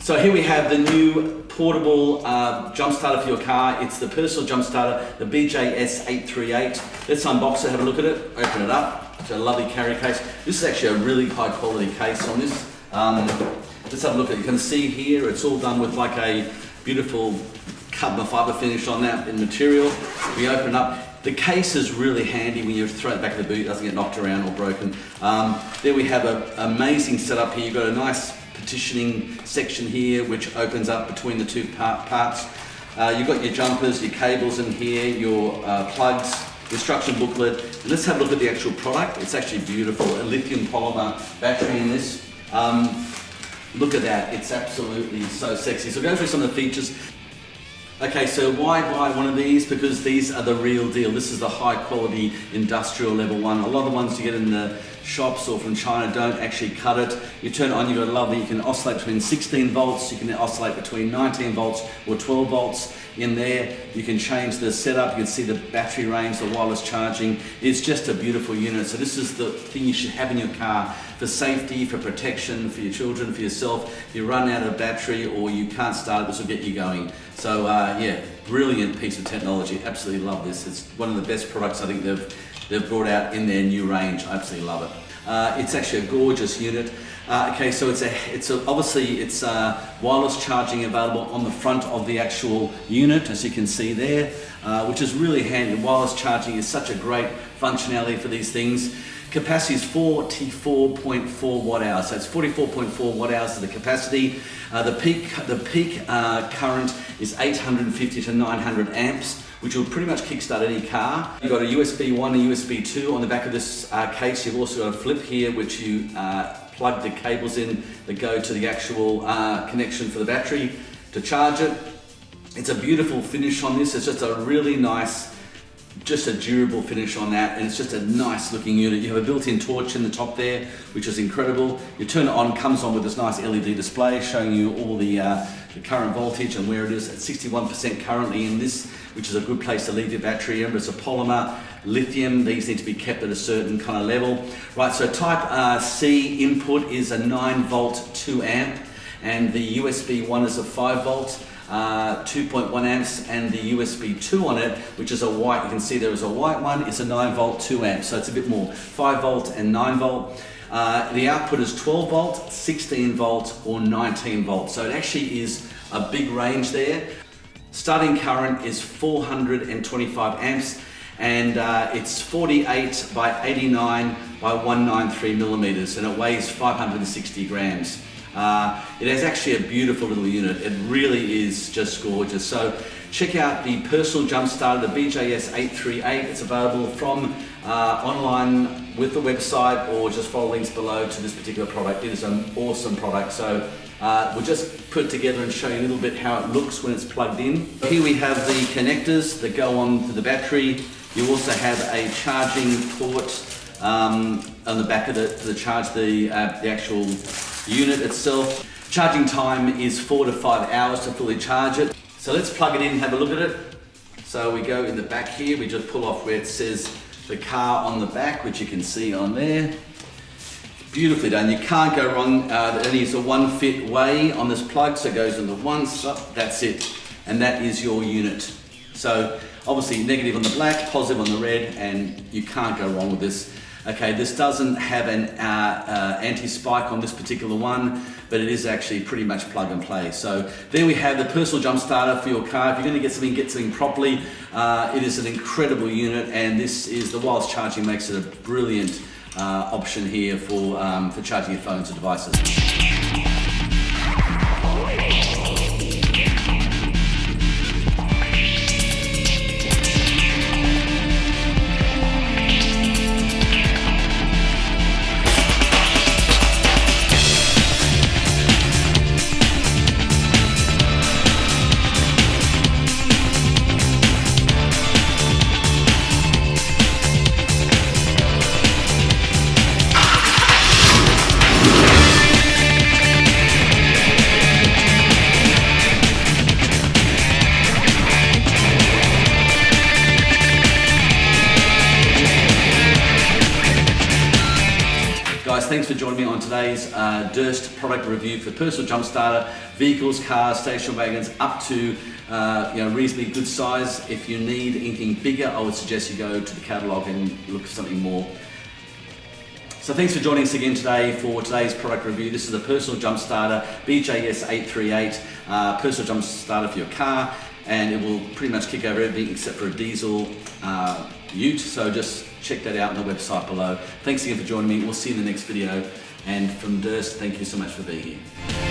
So here we have the new portable jump starter for your car. It's the personal jump starter, the BJS838. Let's unbox it, have a look at it, open it up. It's a lovely carry case. This is actually a really high quality case on this. Let's have a look at it. You can see here, it's all done with like a beautiful carbon fiber finish on that in material. We open up. The case is really handy when you throw it back in the boot, it doesn't get knocked around or broken. There we have an amazing setup here. You've got a nice partitioning section here which opens up between the two parts. You've got your jumpers, your cables in here, your plugs, instruction booklet. And let's have a look at the actual product. It's actually beautiful, a lithium polymer battery in this. Look at that, it's absolutely so sexy. So go through some of the features. Okay, so why buy one of these? Because these are the real deal. This is the high quality industrial level one. A lot of the ones you get in the shops or from China don't actually cut it. You turn it on, you've got a lovely, you can oscillate between 16 volts, you can oscillate between 19 volts or 12 volts in there. You can change the setup, you can see the battery range, the wireless charging. It's just a beautiful unit. So this is the thing you should have in your car for safety, for protection, for your children, for yourself. If you run out of battery or you can't start it, this will get you going. So yeah, brilliant piece of technology. Absolutely love this. It's one of the best products I think they've brought out in their new range. I absolutely love it. It's actually a gorgeous unit. Okay, so obviously it's wireless charging available on the front of the actual unit, as you can see there, which is really handy. Wireless charging is such a great functionality for these things. Capacity is 44.4 watt hours, so it's 44.4 watt hours of the capacity. The peak current is 850 to 900 amps, which will pretty much kickstart any car. You've got a USB 1 and USB 2 on the back of this case. You've also got a flip here, which you plug the cables in that go to the actual connection for the battery to charge it. It's a beautiful finish on this. It's just a really nice, just a durable finish on that, and it's just a nice looking unit. You have a built-in torch in the top there, which is incredible. You turn it on, comes on with this nice LED display showing you all the current voltage and where it is. At 61% currently in this, which is a good place to leave your battery. Remember, it's a polymer, lithium. These need to be kept at a certain kind of level. Right, so type C input is a 9 volt 2 amp, and the USB 1 is a 5 volt. 2.1 amps, and the USB 2 on it, which is a white, you can see there is a white one, it's a 9 volt 2 amps, so it's a bit more, 5 volt and 9 volt. The output is 12 volt, 16 volt or 19 volt, so it actually is a big range there. Starting current is 425 amps, and it's 48 by 89 by 193 millimeters, and it weighs 560 grams. It is actually a beautiful little unit. It really is just gorgeous. So check out the personal jump starter, the BJS838. It's available from online with the website, or just follow links below to this particular product. It is an awesome product. So we'll just put it together and show you a little bit how it looks when it's plugged in. Here we have the connectors that go on to the battery. You also have a charging port on the back of it to charge the actual unit itself. Charging time is 4 to 5 hours to fully charge it. So let's plug it in and have a look at it. So we go in the back here, we just pull off where it says the car on the back, which you can see on there. Beautifully done, you can't go wrong. It only is a 1 fit way on this plug, so it goes into one, so that's it. And that is your unit. So obviously negative on the black, positive on the red, and you can't go wrong with this. Okay, this doesn't have an anti-spike on this particular one, but it is actually pretty much plug and play. So there we have the personal jump starter for your car. If you're going to get something properly, it is an incredible unit, and this is the wireless charging makes it a brilliant option here for charging your phones or devices. thanks for joining me on today's Durst product review for personal jump starter, vehicles, cars, station wagons, up to reasonably good size. If you need anything bigger, I would suggest you go to the catalogue and look for something more. So thanks for joining us again today for today's product review. This is a personal jump starter, BJS 838, personal jump starter for your car, and it will pretty much kick over everything except for a diesel ute. So just check that out on the website below. Thanks again for joining me. We'll see you in the next video. And from Durst, thank you so much for being here.